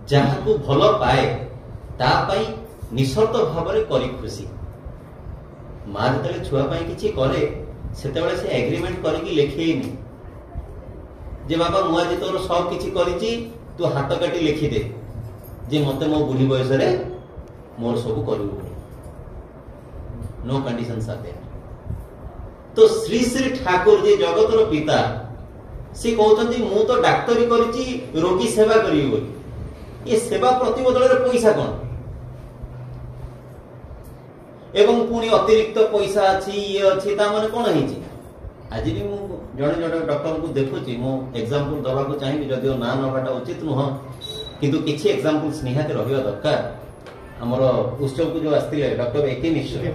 जहाँ को भल पाए तापाई निशर्त भाव करी खुशी माँ जो छुआ किसी करे से एग्रीमेंट करके लिखेनी जे बाबा मुआ जी तोर सब किसी करी तू हाथ काटी लिखिदे जे मत मो बुढ़ी बयस मोर सब कर नो कंडीशन आते। तो श्री श्री ठाकुर जी जगतर पिता सी कहते मु तो डाक्तरी करी रोगी सेवा करी ये सेवा प्रतिबदल पैसा कौन एवं पुणी अतिरिक्त पैसा अच्छी ये अच्छी माने कौन है आज भी जड़े जड़े डॉक्टर को देखुची मो एग्जांपल दवा को चाहिए जदिव ना नवाटा उचित नुह किंतु किसी एग्जांपल्स निहाती रहिबा दरकार। हमर उत्सव को जो आस्तिले डॉक्टर एके निश्चय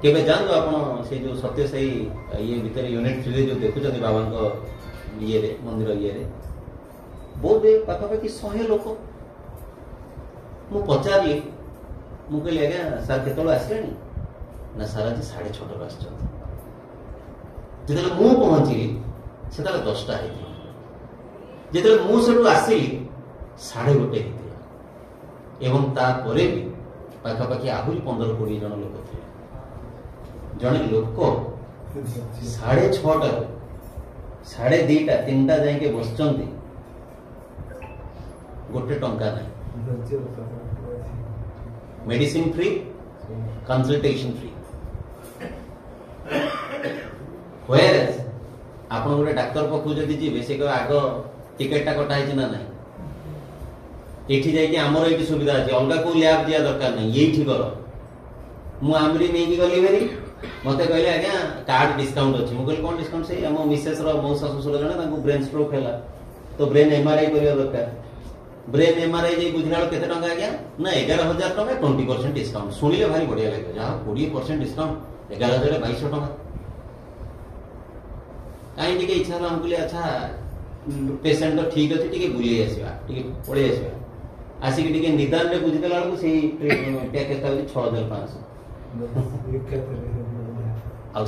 केबे जानतो आपण से जो सत्य सही ये भीतर यूनिट 3 जो देखुचନ୍ତି बाबा को ये रे मंदिर ये रे बहुत पाखापाखि 100 लोक मु पचारली मु कहली आज्ञा सर केतल आसले ना सर आज 6:30 आसछन्ति जेतले मु पहुंचली सेतले 10टा हेति जेतले मु सेटु आसिली 1:30 हेति एवं ता परे भी पाखापाखि आहुरी 15-20 जन लोक थे जने लोक 6:30 2:30 3टा जाके बसचंती गोटे टंका नहीं medicine free consultation free whereas आपण गोटे डाक्तर पखु जदि जीवे से आग टिकेटा कटा है ना नहीं एठी जाइए आमर ये सुविधा अच्छे अलग को लैब दिया दरकार नहीं ये कर मुझे नहीं गली भारी मत कहले आज्ञा कार्ड डिस्काउंट अच्छे मुझे कौन डिस्काउंट से आम मिसेस मौसा शशुर जन ब्रेन स्ट्रोक है तो ब्रेन एमआरआई करवा दरकार ब्रेन एमआरआई जाई बुझला केते टंका आज्ञा ना 11,000 टंका 20% डिस्काउंट सुनिले भारी बढ़िया लगे जहाँ 20% डिस्काउंट 11,200 टंका कहीं टे इच्छा हमको अच्छा पेसेंट तो ठीक अच्छे टे बुले आसवा पड़े आसवा आसिक निदान में बुझीदेला बेलू से पैकेज 6,500